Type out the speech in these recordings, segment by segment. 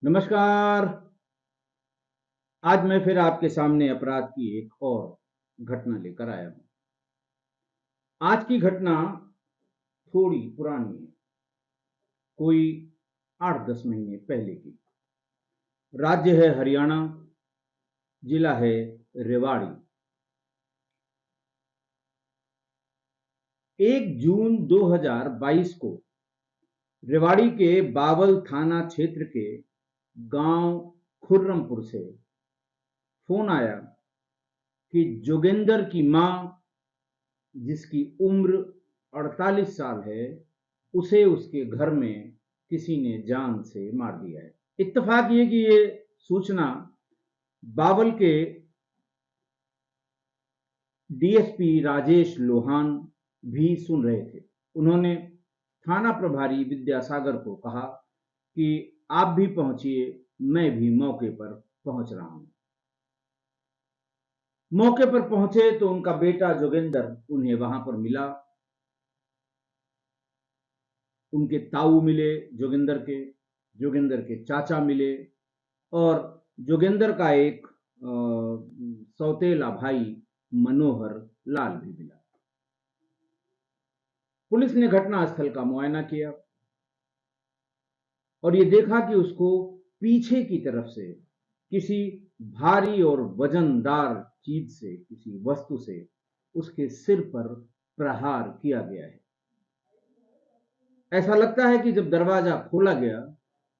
नमस्कार। आज मैं फिर आपके सामने अपराध की एक और घटना लेकर आया हूँ। आज की घटना थोड़ी पुरानी है, कोई 8-10 महीने पहले की। राज्य है हरियाणा, जिला है रेवाड़ी। 1 जून 2022 को रेवाड़ी के बावल थाना क्षेत्र के गांव खुर्रमपुर से फोन आया कि जोगेंद्र की मां, जिसकी उम्र 48 साल है, उसे उसके घर में किसी ने जान से मार दिया है। इत्तेफाक ये कि ये सूचना बावल के डीएसपी राजेश लोहान भी सुन रहे थे। उन्होंने थाना प्रभारी विद्यासागर को कहा कि आप भी पहुंचिए, मैं भी मौके पर पहुंच रहा हूं। मौके पर पहुंचे तो उनका बेटा जोगेंद्र उन्हें वहां पर मिला। उनके ताऊ मिले, जोगिंदर के चाचा मिले और जोगिंदर का एक सौतेला भाई मनोहर लाल भी मिला। पुलिस ने घटनास्थल का मुआयना किया और ये देखा कि उसको पीछे की तरफ से किसी भारी और वजनदार चीज से, किसी वस्तु से उसके सिर पर प्रहार किया गया है। ऐसा लगता है कि जब दरवाजा खोला गया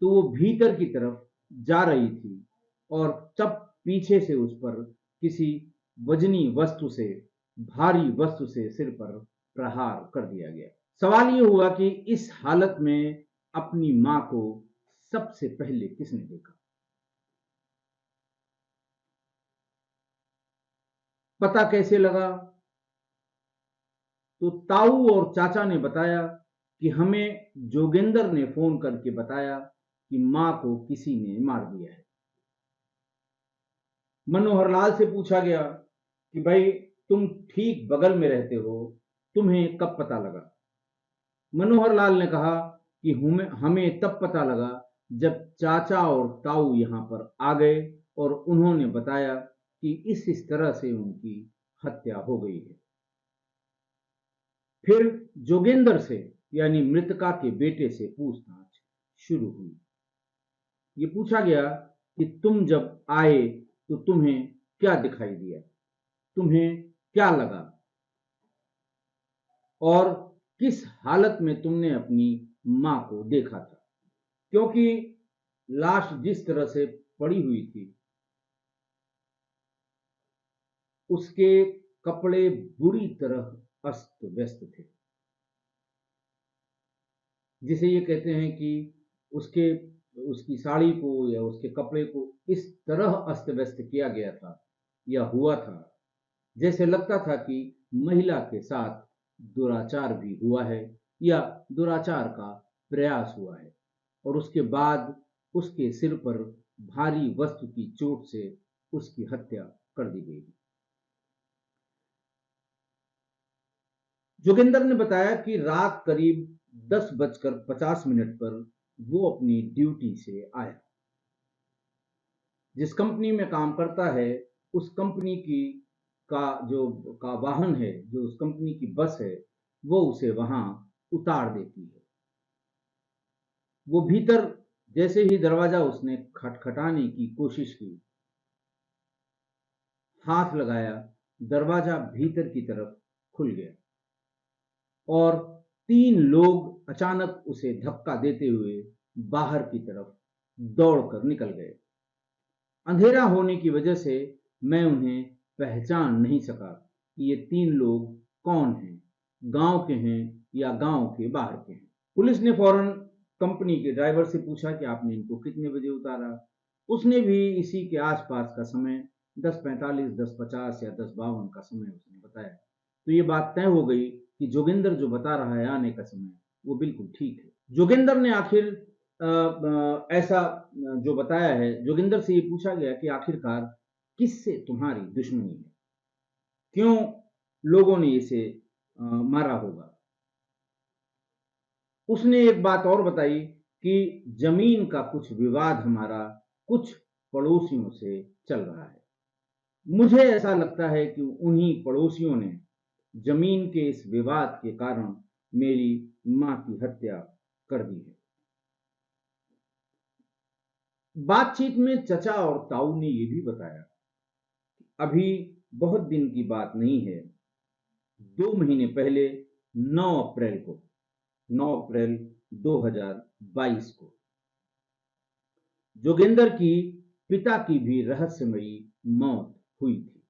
तो वो भीतर की तरफ जा रही थी और तब पीछे से उस पर किसी वजनी वस्तु से, भारी वस्तु से सिर पर प्रहार कर दिया गया। सवाल ये हुआ कि इस हालत में अपनी मां को सबसे पहले किसने देखा? पता कैसे लगा? तो ताऊ और चाचा ने बताया कि हमें जोगेंद्र ने फोन करके बताया कि मां को किसी ने मार दिया है। मनोहर लाल से पूछा गया कि भाई, तुम ठीक बगल में रहते हो, तुम्हें कब पता लगा? मनोहर लाल ने कहा कि हमें तब पता लगा जब चाचा और ताऊ यहां पर आ गए और उन्होंने बताया कि इस तरह से उनकी हत्या हो गई है। फिर जोगेंद्र से, यानी मृतका के बेटे से पूछताछ शुरू हुई। ये पूछा गया कि तुम जब आए तो तुम्हें क्या दिखाई दिया, तुम्हें क्या लगा और किस हालत में तुमने अपनी मां को देखा था? क्योंकि लाश जिस तरह से पड़ी हुई थी, उसके कपड़े बुरी तरह अस्त व्यस्त थे। जिसे ये कहते हैं कि उसके उसकी साड़ी को या उसके कपड़े को इस तरह अस्त व्यस्त किया गया था या हुआ था, जैसे लगता था कि महिला के साथ दुराचार भी हुआ है या दुराचार का प्रयास हुआ है और उसके बाद उसके सिर पर भारी वस्तु की चोट से उसकी हत्या कर दी गई। जोगिंदर ने बताया कि रात करीब 10:50 पर वो अपनी ड्यूटी से आया। जिस कंपनी में काम करता है, उस कंपनी की का वाहन है, जो उस कंपनी की बस है, वो उसे वहां उतार देती है। वो भीतर जैसे ही दरवाजा उसने खटखटाने की कोशिश की, हाथ लगाया, दरवाजा भीतर की तरफ खुल गया और 3 लोग अचानक उसे धक्का देते हुए बाहर की तरफ दौड़कर निकल गए। अंधेरा होने की वजह से मैं उन्हें पहचान नहीं सका कि ये 3 लोग कौन हैं, गांव के हैं या गांव के बाहर के हैं। पुलिस ने फौरन कंपनी के ड्राइवर से पूछा कि आपने इनको कितने बजे उतारा? उसने भी इसी के आसपास का समय 10:45, 10:50 या 10:52 का समय उसने बताया। तो ये बात तय हो गई कि जोगिंदर जो बता रहा है आने का समय, वो बिल्कुल ठीक है। जोगिंदर ने आखिर ऐसा जो बताया है, जोगिंदर से ये पूछा गया कि आखिरकार किससे तुम्हारी दुश्मनी है, क्यों लोगों ने इसे मारा होगा? उसने एक बात और बताई कि जमीन का कुछ विवाद हमारा कुछ पड़ोसियों से चल रहा है। मुझे ऐसा लगता है कि उन्हीं पड़ोसियों ने जमीन के इस विवाद के कारण मेरी मां की हत्या कर दी है। बातचीत में चचा और ताऊ ने यह भी बताया, अभी बहुत दिन की बात नहीं है, 2 महीने पहले 9 अप्रैल को 9 अप्रैल 2022 को जोगिंदर की पिता की भी रहस्यमयी मौत हुई थी।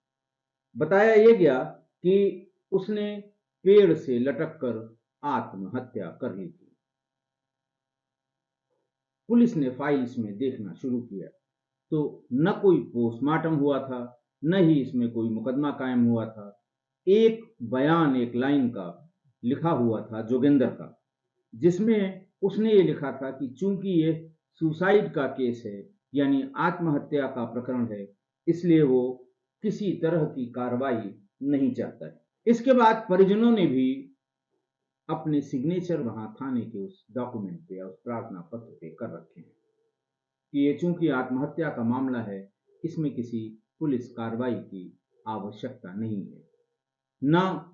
बताया यह गया कि उसने पेड़ से लटककर आत्महत्या कर ली थी। पुलिस ने फाइल्स में देखना शुरू किया तो न कोई पोस्टमार्टम हुआ था, न ही इसमें कोई मुकदमा कायम हुआ था। एक बयान, एक लाइन का लिखा हुआ था जोगिंदर का, जिसमें उसने ये लिखा था कि चूंकि ये सुसाइड का केस है, यानी आत्महत्या का प्रकरण है, इसलिए वो किसी तरह की कार्रवाई नहीं चाहता है। इसके बाद परिजनों ने भी अपने सिग्नेचर वहां थाने के उस डॉक्यूमेंट पे, उस प्रार्थना पत्र पे कर रखे हैं कि ये चूंकि आत्महत्या का मामला है, इसमें किसी पुलिस कार्रवाई की आवश्यकता नहीं है। न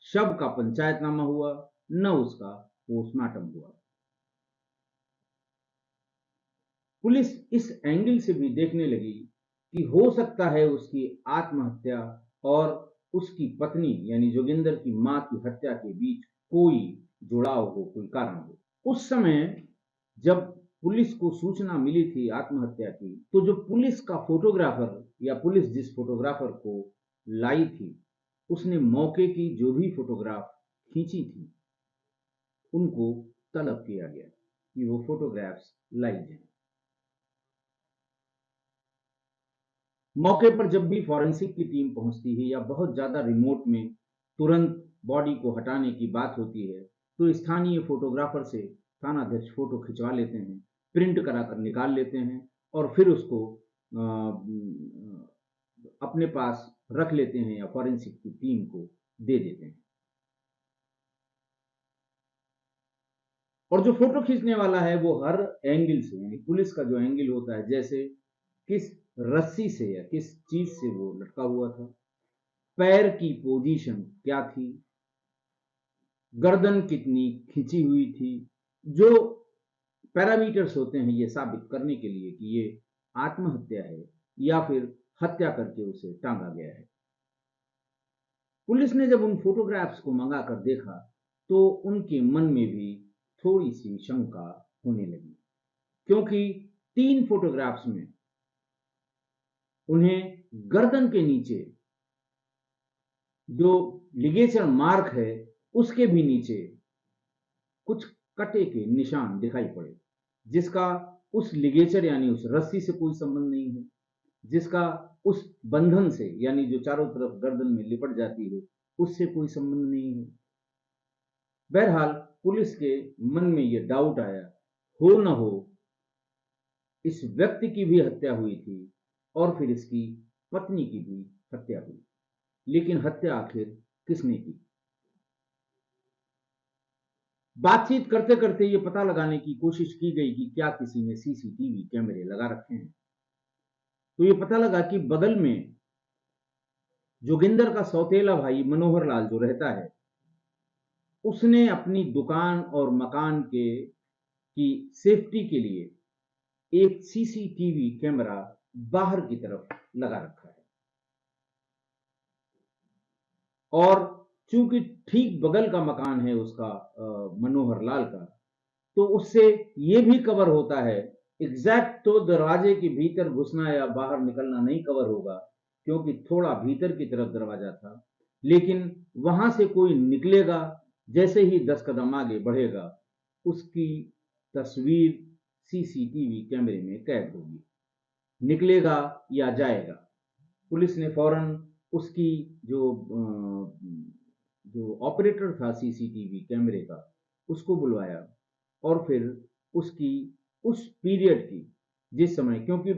शव का पंचायतनामा हुआ, न उसका पोस्टमार्टम हुआ। पुलिस इस एंगल से भी देखने लगी कि हो सकता है उसकी आत्महत्या और उसकी पत्नी यानी जोगिंदर की मां की हत्या के बीच कोई जुड़ाव हो, कोई कारण हो। उस समय जब पुलिस को सूचना मिली थी आत्महत्या की, तो जो पुलिस का फोटोग्राफर या पुलिस जिस फोटोग्राफर को लाई थी, उसने मौके की जो भी फोटोग्राफ खींची थी, उनको तलब किया गया कि वो फोटोग्राफ्स लाई जाएं। मौके पर जब भी फॉरेंसिक की टीम पहुंचती है या बहुत ज्यादा रिमोट में तुरंत बॉडी को हटाने की बात होती है, तो स्थानीय फोटोग्राफर से थानाध्यक्ष फोटो खिंचवा लेते हैं, प्रिंट कराकर निकाल लेते हैं और फिर उसको अपने पास रख लेते हैं या फॉरेंसिक की टीम को दे देते हैं। और जो फोटो खींचने वाला है वो हर एंगल से, यानी पुलिस का जो एंगल होता है, जैसे किस रस्सी से या किस चीज से वो लटका हुआ था, पैर की पोजीशन क्या थी, गर्दन कितनी खिंची हुई थी, जो पैरामीटर्स होते हैं ये साबित करने के लिए कि ये आत्महत्या है या फिर हत्या करके उसे टांगा गया है। पुलिस ने जब उन फोटोग्राफ्स को मंगाकर देखा तो उनके मन में भी थोड़ी सी शंका होने लगी, क्योंकि 3 फोटोग्राफ्स में उन्हें गर्दन के नीचे जो लिगेचर मार्क है उसके भी नीचे कुछ कटे के निशान दिखाई पड़े, जिसका उस लिगेचर यानी उस रस्सी से कोई संबंध नहीं है, जिसका उस बंधन से यानी जो चारों तरफ गर्दन में लिपट जाती है उससे कोई संबंध नहीं है। बहरहाल पुलिस के मन में यह डाउट आया, हो न हो इस व्यक्ति की भी हत्या हुई थी और फिर इसकी पत्नी की भी हत्या हुई, लेकिन हत्या आखिर किसने की? बातचीत करते करते ये पता लगाने की कोशिश की गई कि क्या किसी ने सीसीटीवी कैमरे लगा रखे हैं, तो ये पता लगा कि बगल में जोगिंदर का सौतेला भाई मनोहर लाल जो रहता है, उसने अपनी दुकान और मकान की सेफ्टी के लिए एक सीसीटीवी कैमरा बाहर की तरफ लगा रखा है। और चूंकि ठीक बगल का मकान है उसका मनोहर लाल का, तो उससे ये भी कवर होता है, एग्जैक्ट तो दरवाजे के भीतर घुसना या बाहर निकलना नहीं कवर होगा, क्योंकि थोड़ा भीतर की तरफ दरवाजा था, लेकिन वहां से कोई निकलेगा, जैसे ही 10 कदम आगे बढ़ेगा उसकी तस्वीर सीसीटीवी कैमरे में कैद होगी, निकलेगा या जाएगा। पुलिस ने फौरन उसकी जो ऑपरेटर था सीसीटीवी कैमरे का, उसको बुलवाया और फिर उसकी उस पीरियड की, जिस समय, क्योंकि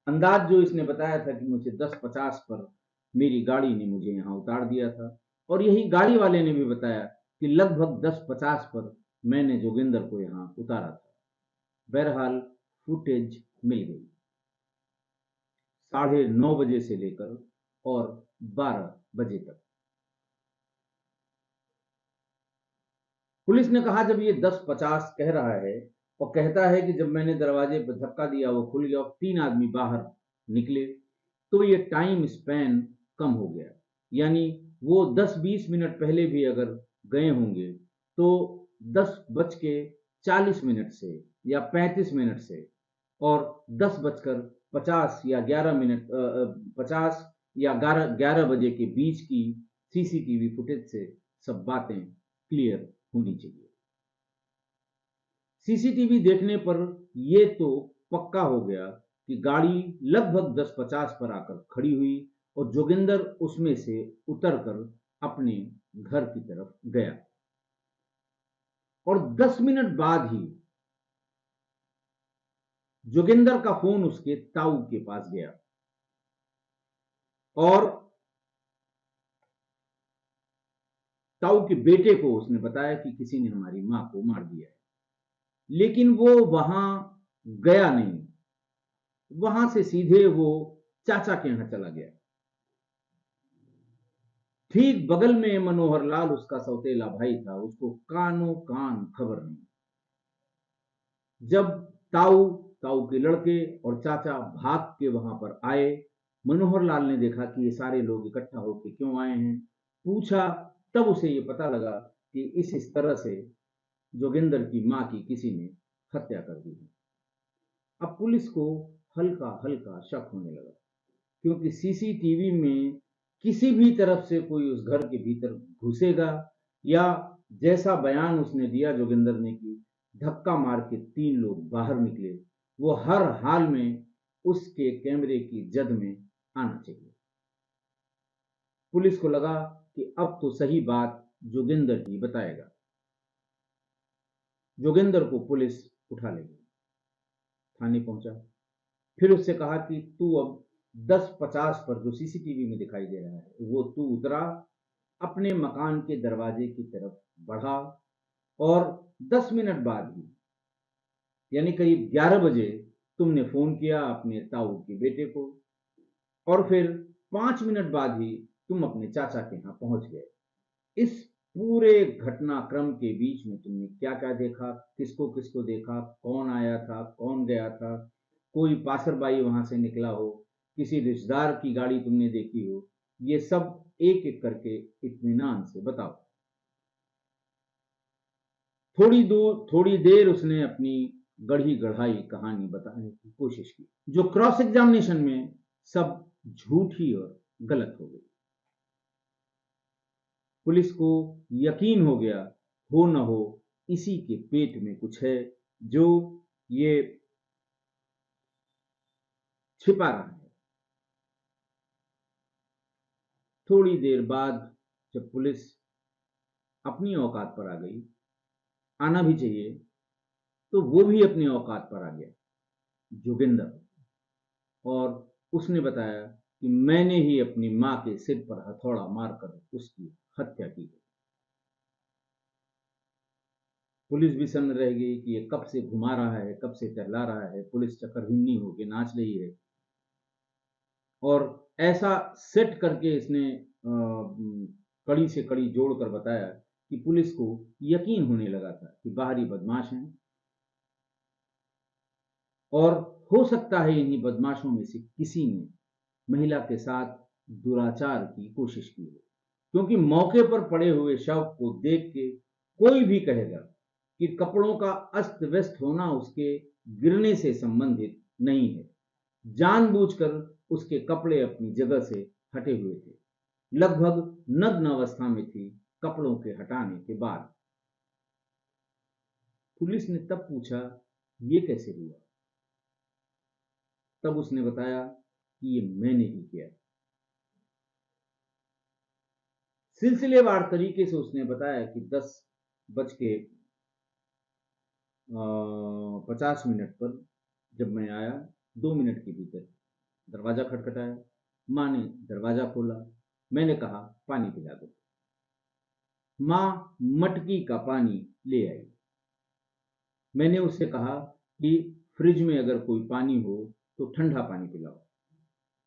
अंदाज जो इसने बताया था कि मुझे 10:50 पर मेरी गाड़ी ने मुझे यहाँ उतार दिया था, और यही गाड़ी वाले ने भी बताया कि लगभग 10:50 पर मैंने जोगिंदर को यहाँ उतारा था। बहरहाल फुटेज मिल गई 9:30 बजे से लेकर और 12 बजे तक। पुलिस ने कहा जब ये 10:50 कह रहा है और कहता है कि जब मैंने दरवाजे पर धक्का दिया वो खुल गया और 3 आदमी बाहर निकले, तो ये टाइम स्पैन कम हो गया। यानी वो 10-20 मिनट पहले भी अगर गए होंगे तो 10:40 से या 35 मिनट से और 10:50 या 11 मिनट 50 या 11 बजे के बीच की सीसीटीवी फुटेज से सब बातें क्लियर होनी चाहिए। सीसीटीवी देखने पर यह तो पक्का हो गया कि गाड़ी लगभग 10:50 पर आकर खड़ी हुई और जोगिंदर उसमें से उतरकर अपने घर की तरफ गया और 10 मिनट बाद ही जोगिंदर का फोन उसके ताऊ के पास गया और ताऊ के बेटे को उसने बताया कि किसी ने हमारी मां को मार दिया है। लेकिन वो वहां गया नहीं, वहां से सीधे वो चाचा के यहां चला गया। ठीक बगल में मनोहर लाल उसका सौतेला भाई था, उसको कानों कान खबर नहीं। जब ताऊ, ताऊ के लड़के और चाचा भाग के वहां पर आए, मनोहर लाल ने देखा कि ये सारे लोग इकट्ठा होकर क्यों आए हैं। पूछा, तब उसे ये पता लगा कि इस तरह से जोगिंदर की मां की किसी ने हत्या कर दी है। अब पुलिस को हल्का हल्का शक होने लगा, क्योंकि सीसीटीवी में किसी भी तरफ से कोई उस घर के भीतर घुसेगा या जैसा बयान उसने दिया जोगिंदर ने कि धक्का मार के 3 लोग बाहर निकले, वो हर हाल में उसके कैमरे की जद में आना चाहिए। पुलिस को लगा कि अब तो सही बात जोगिंदर ही बताएगा। जोगिंदर को पुलिस उठा लेगी। थाने पहुंचा, फिर उससे कहा कि तू अब 10:50 पर जो सीसीटीवी में दिखाई दे रहा है वो तू उतरा, अपने मकान के दरवाजे की तरफ बढ़ा और 10 मिनट बाद ही यानी करीब 11 बजे तुमने फोन किया अपने ताऊ के बेटे को और फिर 5 मिनट बाद ही तुम अपने चाचा के यहां पहुंच गए। इस पूरे घटनाक्रम के बीच में तुमने क्या क्या देखा, किसको किसको देखा, कौन आया था, कौन गया था, कोई पासरबाई वहां से निकला हो, किसी रिश्तेदार की गाड़ी तुमने देखी हो, ये सब एक एक करके इत्मीनान से बताओ। थोड़ी देर उसने अपनी गढ़ी गढ़ाई कहानी बताने की कोशिश की, जो क्रॉस एग्जामिनेशन में सब झूठी और गलत हो गई। पुलिस को यकीन हो गया, हो न हो इसी के पेट में कुछ है जो ये छिपा रहा है। थोड़ी देर बाद जब पुलिस अपनी औकात पर आ गई, आना भी चाहिए, तो वो भी अपनी औकात पर आ गया जोगिंदर, और उसने बताया कि मैंने ही अपनी मां के सिर पर हथौड़ा मारकर उसकी हत्या की है। पुलिस भी सन्न रह गई कि ये कब से घुमा रहा है, कब से टहला रहा है, पुलिस चक्करहिन्नी होके नाच रही है और ऐसा सेट करके इसने कड़ी से कड़ी जोड़कर बताया कि पुलिस को यकीन होने लगा था कि बाहरी बदमाश हैं और हो सकता है इन्हीं बदमाशों में से किसी ने महिला के साथ दुराचार की कोशिश की हो, क्योंकि मौके पर पड़े हुए शव को देख के कोई भी कहेगा कि कपड़ों का अस्त व्यस्त होना उसके गिरने से संबंधित नहीं है। जानबूझकर उसके कपड़े अपनी जगह से हटे हुए थे, लगभग नग्न अवस्था में थी कपड़ों के हटाने के बाद। पुलिस ने तब पूछा, ये कैसे हुआ? तब उसने बताया कि ये मैंने ही किया। सिलसिलेवार तरीके से उसने बताया कि 10:50 पर जब मैं आया, 2 मिनट के भीतर दरवाजा खटखटाया, मां ने दरवाजा खोला, मैंने कहा पानी पिला दो। मां मटकी का पानी ले आई। मैंने उससे कहा कि फ्रिज में अगर कोई पानी हो तो ठंडा पानी पिलाओ।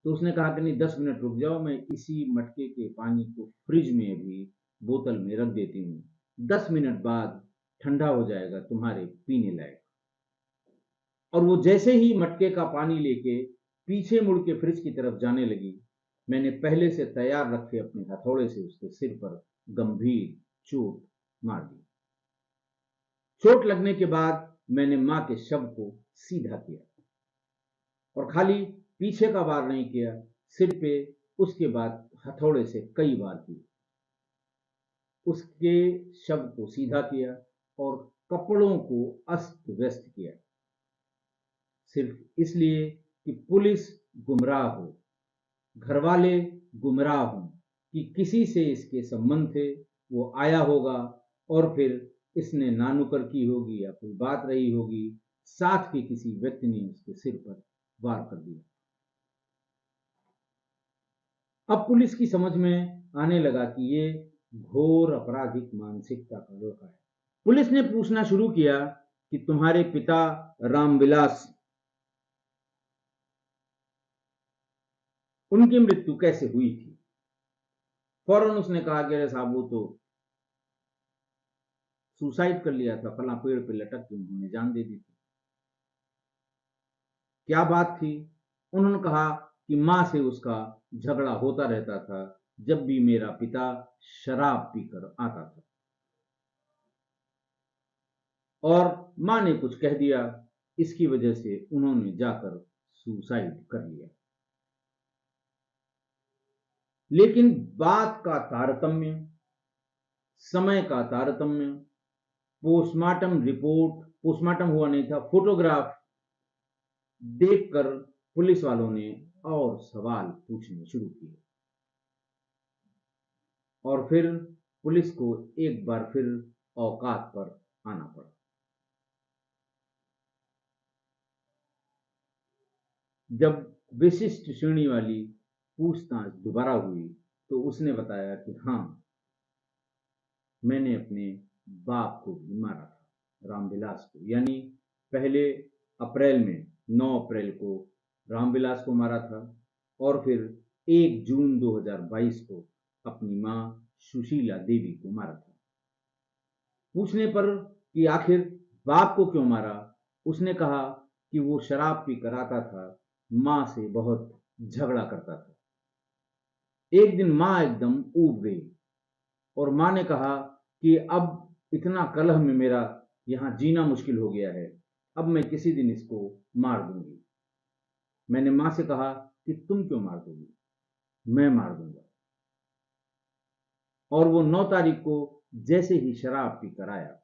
तो उसने कहा कि नहीं, 10 मिनट रुक जाओ, मैं इसी मटके के पानी को फ्रिज में अभी बोतल में रख देती हूँ, 10 मिनट बाद ठंडा हो जाएगा तुम्हारे पीने लायक। और वो जैसे ही मटके का पानी लेके पीछे मुड़ के फ्रिज की तरफ जाने लगी, मैंने पहले से तैयार रखे अपने हथौड़े से उसके सिर पर गंभीर चोट मार दी। चोट लगने के बाद मैंने मां के शव को सीधा किया, और खाली पीछे का वार नहीं किया, सिर पे उसके बाद हथौड़े से कई बार किए। उसके शव को सीधा किया और कपड़ों को अस्त व्यस्त किया, सिर्फ इसलिए कि पुलिस गुमराह हो, घरवाले गुमराह हों कि किसी से इसके संबंध थे, वो आया होगा और फिर इसने नानुकर की होगी या कोई बात रही होगी, साथ के किसी व्यक्ति ने उसके सिर पर वार कर दिया। अब पुलिस की समझ में आने लगा कि ये घोर आपराधिक मानसिकता का लड़का है। पुलिस ने पूछना शुरू किया कि तुम्हारे पिता रामविलास, उनकी मृत्यु कैसे हुई थी। फौरन उसने कहा कि अरे साहब, वो तो सुसाइड कर लिया था, फला पेड़ पे लटक के उन्होंने जान दे दी थी। क्या बात थी? उन्होंने कहा कि मां से उसका झगड़ा होता रहता था जब भी मेरा पिता शराब पीकर आता था, और मां ने कुछ कह दिया, इसकी वजह से उन्होंने जाकर सुसाइड कर लिया। लेकिन बात का तारतम्य, समय का तारतम्य, पोस्टमार्टम रिपोर्ट, पोस्टमार्टम हुआ नहीं था, फोटोग्राफ देखकर पुलिस वालों ने और सवाल पूछने शुरू किए, और फिर पुलिस को एक बार फिर औकात पर आना पड़ा। जब विशिष्ट श्रेणी वाली पूछताछ दोबारा हुई तो उसने बताया कि हाँ, मैंने अपने बाप को भी मारा था, रामविलास को। यानी पहले अप्रैल में, 9 अप्रैल को रामविलास को मारा था, और फिर 1 जून 2022 को अपनी मां सुशीला देवी को मारा था। पूछने पर कि आखिर बाप को क्यों मारा, उसने कहा कि वो शराब पीकर आता था, मां से बहुत झगड़ा करता था। एक दिन मां एकदम ऊब गई और मां ने कहा कि अब इतना कलह में मेरा यहां जीना मुश्किल हो गया है, अब मैं किसी दिन इसको मार दूंगी। मैंने मां से कहा कि तुम क्यों मार दोगी, मैं मार दूंगा। और वो 9 तारीख को जैसे ही शराब पीकर आया,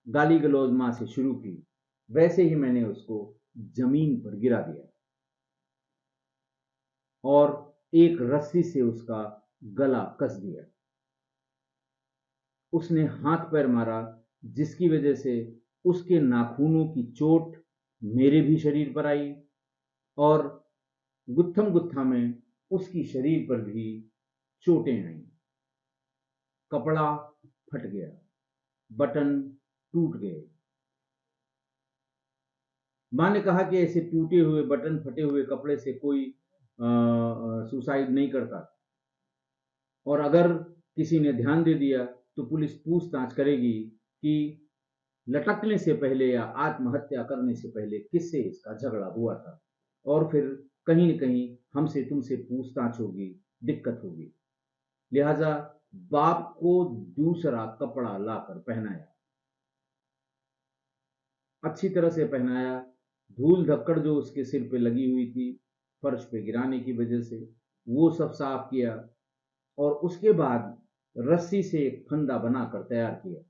गाली गलौज मां से शुरू की, वैसे ही मैंने उसको जमीन पर गिरा दिया और एक रस्सी से उसका गला कस दिया। उसने हाथ पैर मारा, जिसकी वजह से उसके नाखूनों की चोट मेरे भी शरीर पर आई, और गुत्थम गुत्था में उसकी शरीर पर भी चोटें आईं। कपड़ा फट गया, बटन टूट गए। मां ने कहा कि ऐसे टूटे हुए बटन, फटे हुए कपड़े से कोई सुसाइड नहीं करता, और अगर किसी ने ध्यान दे दिया तो पुलिस पूछताछ करेगी कि लटकने से पहले या आत्महत्या करने से पहले किससे इसका झगड़ा हुआ था, और फिर कहीं न कहीं हमसे तुमसे पूछताछ होगी, दिक्कत होगी। लिहाजा बाप को दूसरा कपड़ा लाकर पहनाया, अच्छी तरह से पहनाया। धूल धक्कड़ जो उसके सिर पे लगी हुई थी फर्श पे गिराने की वजह से, वो सब साफ किया, और उसके बाद रस्सी से एक फंदा बनाकर तैयार किया।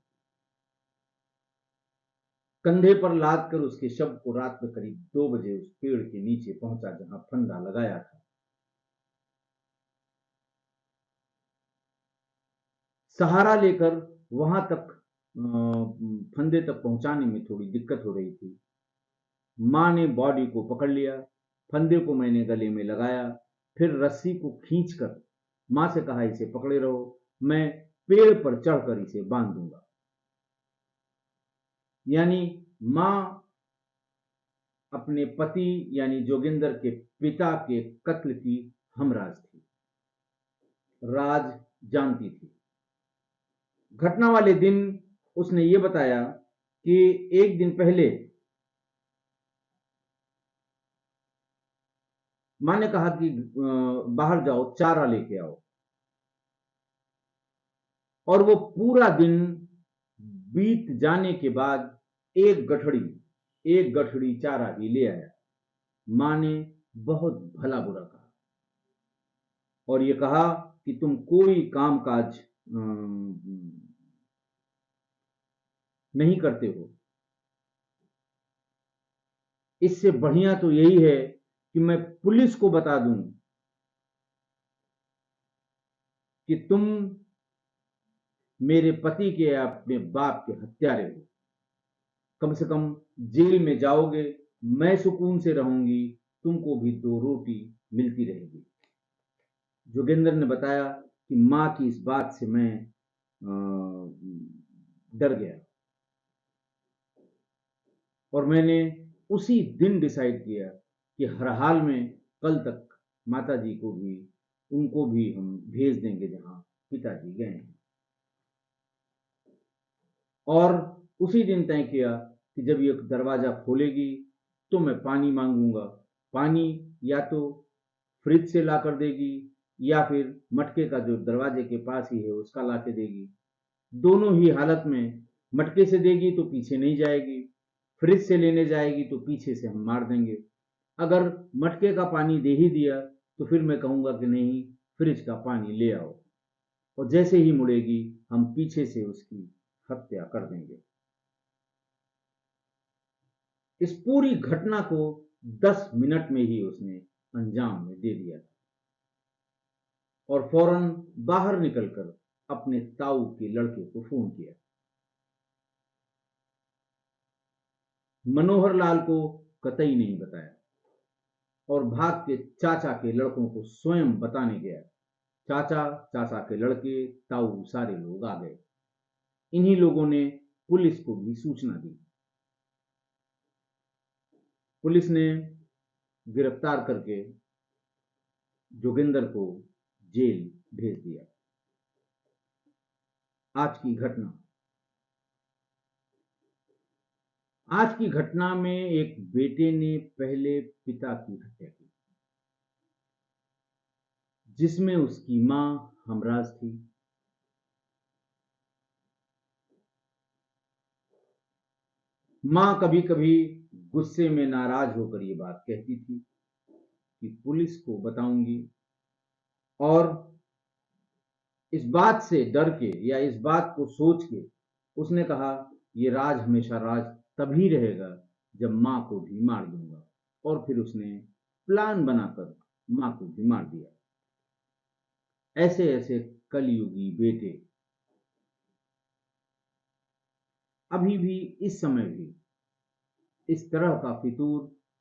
कंधे पर लाद कर उसके शव को रात में करीब 2 बजे उस पेड़ के नीचे पहुंचा जहां फंदा लगाया था। सहारा लेकर वहां तक फंदे तक पहुंचाने में थोड़ी दिक्कत हो रही थी। मां ने बॉडी को पकड़ लिया, फंदे को मैंने गले में लगाया, फिर रस्सी को खींचकर मां से कहा इसे पकड़े रहो, मैं पेड़ पर चढ़कर इसे बांध दूंगा। यानी मां अपने पति यानी जोगिंदर के पिता के कत्ल की हमराज थी, राज जानती थी। घटना वाले दिन उसने ये बताया कि एक दिन पहले मां ने कहा कि बाहर जाओ, चारा लेके आओ, और वो पूरा दिन बीत जाने के बाद एक गठड़ी चारा ही ले आया। मां ने बहुत भला बुरा कहा और ये कहा कि तुम कोई काम काज नहीं करते हो, इससे बढ़िया तो यही है कि मैं पुलिस को बता दूं कि तुम मेरे पति के या अपने बाप के हत्यारे हो। कम से कम जेल में जाओगे, मैं सुकून से रहूंगी, तुमको भी 2 रोटी मिलती रहेगी। जोगेंद्र ने बताया कि मां की इस बात से मैं डर गया और मैंने उसी दिन डिसाइड किया कि हर हाल में कल तक माताजी को भी, उनको भी हम भेज देंगे जहां पिताजी गए हैं। और उसी दिन तय किया कि जब ये दरवाजा खोलेगी तो मैं पानी मांगूंगा। पानी या तो फ्रिज से ला कर देगी या फिर मटके का जो दरवाजे के पास ही है उसका ला के देगी। दोनों ही हालत में मटके से देगी तो पीछे नहीं जाएगी, फ्रिज से लेने जाएगी तो पीछे से हम मार देंगे। अगर मटके का पानी दे ही दिया तो फिर मैं कहूंगा कि नहीं, फ्रिज का पानी ले आओ, और जैसे ही मुड़ेगी हम पीछे से उसकी हत्या कर देंगे। इस पूरी घटना को 10 मिनट में ही उसने अंजाम में दे दिया और फौरन बाहर निकलकर अपने ताऊ के लड़के को फोन किया। मनोहर लाल को कतई नहीं बताया और भाग के चाचा के लड़कों को स्वयं बताने गया। चाचा, चाचा के लड़के, ताऊ, सारे लोग आ गए। इन्हीं लोगों ने पुलिस को भी सूचना दी। पुलिस ने गिरफ्तार करके जोगिंदर को जेल भेज दिया। आज की घटना, आज की घटना में एक बेटे ने पहले पिता की हत्या की, जिसमें उसकी मां हमराज थी। मां कभी कभी गुस्से में नाराज होकर ये बात कहती थी कि पुलिस को बताऊंगी, और इस बात से डर के या इस बात को सोच के उसने कहा ये राज हमेशा राज तभी रहेगा जब मां को भी मार दूंगा, और फिर उसने प्लान बनाकर मां को भी मार दिया। ऐसे ऐसे कलयुगी बेटे अभी भी, इस समय भी इस तरह का फितूर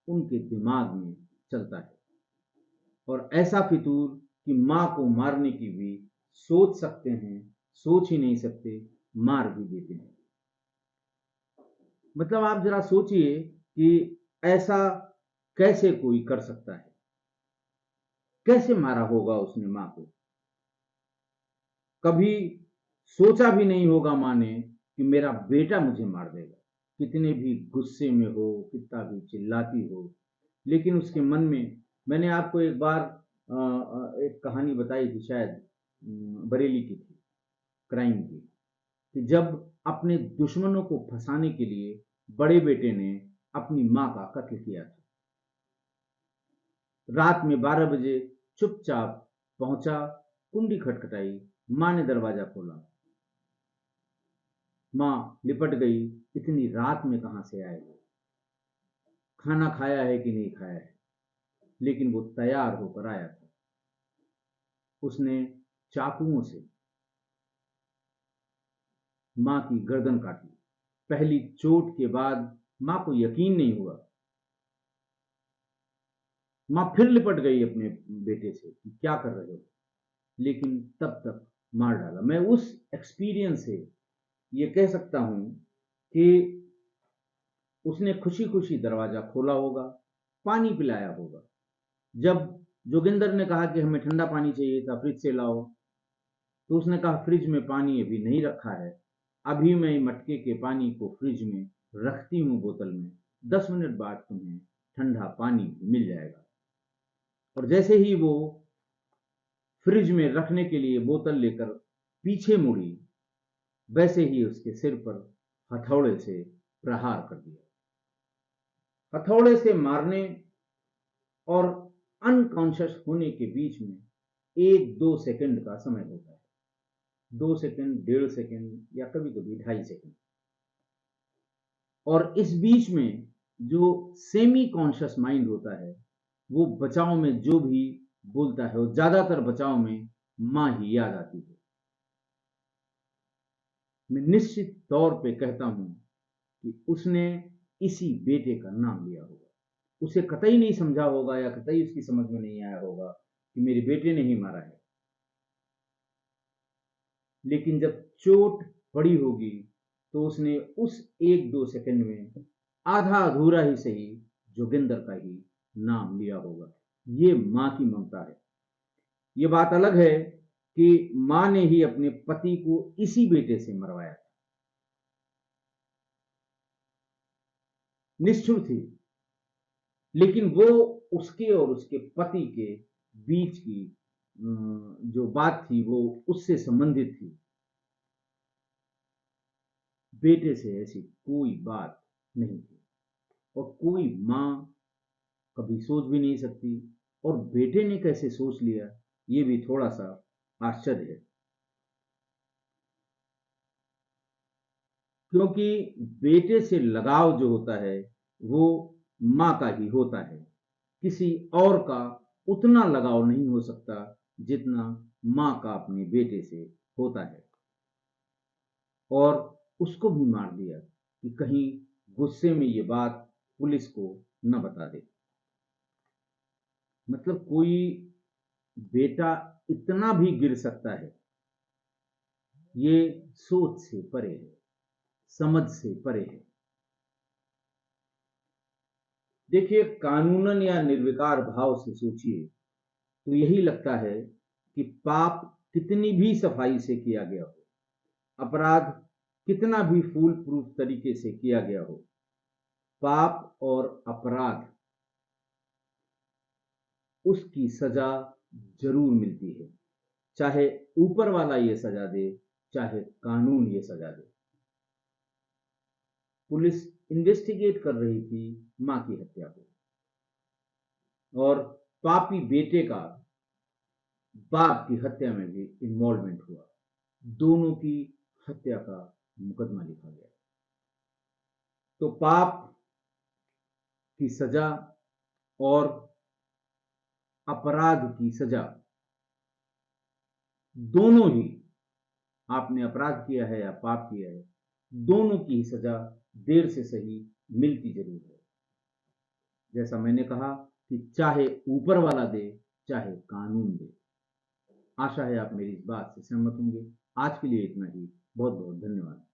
उनके दिमाग में चलता है, और ऐसा फितूर कि मां को मारने की भी सोच सकते हैं, सोच ही नहीं सकते, मार भी देते हैं। मतलब आप जरा सोचिए कि ऐसा कैसे कोई कर सकता है, कैसे मारा होगा उसने मां को। कभी सोचा भी नहीं होगा मां ने कि मेरा बेटा मुझे मार देगा, कितने भी गुस्से में हो, कितना भी चिल्लाती हो, लेकिन उसके मन में, मैंने आपको एक बार एक कहानी बताई थी शायद, बरेली की थी, क्राइम की, कि जब अपने दुश्मनों को फंसाने के लिए बड़े बेटे ने अपनी मां का कत्ल किया था। रात में 12 बजे चुपचाप पहुंचा, कुंडी खटखटाई, मां ने दरवाजा खोला। मां लिपट गई, इतनी रात में कहां से आए, खाना खाया है कि नहीं खाया है, लेकिन वो तैयार होकर आया था। उसने चाकुओं से मां की गर्दन काटी। पहली चोट के बाद मां को यकीन नहीं हुआ। मां फिर लिपट गई अपने बेटे से कि क्या कर रहे हो, लेकिन तब तक मार डाला। मैं उस एक्सपीरियंस से ये कह सकता हूं कि उसने खुशी खुशी दरवाजा खोला होगा, पानी पिलाया होगा। जब जोगिंदर ने कहा कि हमें ठंडा पानी चाहिए था, फ्रिज से लाओ, तो उसने कहा फ्रिज में पानी अभी नहीं रखा है, अभी मैं मटके के पानी को फ्रिज में रखती हूँ बोतल में, 10 मिनट बाद तुम्हें ठंडा पानी मिल जाएगा। और जैसे ही वो फ्रिज में रखने के लिए बोतल लेकर पीछे मुड़ी, वैसे ही उसके सिर पर हथौड़े से प्रहार कर दिया। हथौड़े से मारने और अनकॉन्शियस होने के बीच में 1-2 सेकंड का समय होता है। 2 सेकंड, 1.5 सेकंड या कभी कभी 2.5 सेकंड। और इस बीच में जो सेमी कॉन्शियस माइंड होता है, वो बचाव में जो भी बोलता है, वो ज्यादातर बचाव में मां ही याद आती है। मैं निश्चित तौर पे कहता हूं कि उसने इसी बेटे का नाम लिया होगा। उसे कतई नहीं समझा होगा या कतई उसकी समझ में नहीं आया होगा कि मेरे बेटे ने ही मारा है, लेकिन जब चोट पड़ी होगी तो उसने उस 1-2 सेकंड में आधा अधूरा ही सही जोगिंदर का ही नाम लिया होगा। ये मां की ममता है। ये बात अलग है कि मां ने ही अपने पति को इसी बेटे से मरवाया था। निष्ठुर थी, लेकिन वो उसके और उसके पति के बीच की जो बात थी वो उससे संबंधित थी। बेटे से ऐसी कोई बात नहीं थी और कोई मां कभी सोच भी नहीं सकती, और बेटे ने कैसे सोच लिया ये भी थोड़ा सा आश्चर्य है। क्योंकि बेटे से लगाव जो होता है वो मां का ही होता है, किसी और का उतना लगाव नहीं हो सकता जितना मां का अपने बेटे से होता है। और उसको भी मार दिया कि कहीं गुस्से में ये बात पुलिस को न बता दे। मतलब कोई बेटा इतना भी गिर सकता है, ये सोच से परे है, समझ से परे है। देखिए, कानूनन या निर्विकार भाव से सोचिए तो यही लगता है कि पाप कितनी भी सफाई से किया गया हो, अपराध कितना भी फूल प्रूफ तरीके से किया गया हो, पाप और अपराध उसकी सजा जरूर मिलती है, चाहे ऊपर वाला ये सजा दे, चाहे कानून ये सजा दे। पुलिस इन्वेस्टिगेट कर रही थी मां की हत्या को, और पापी बेटे का बाप की हत्या में भी इन्वॉल्वमेंट हुआ। दोनों की हत्या का मुकदमा लिखा गया। तो पाप की सजा और अपराध की सजा दोनों ही, आपने अपराध किया है या पाप किया है, दोनों की ही सजा देर से सही मिलती जरूर है। जैसा मैंने कहा कि चाहे ऊपर वाला दे, चाहे कानून दे। आशा है आप मेरी इस बात से सहमत होंगे। आज के लिए इतना ही। बहुत बहुत धन्यवाद।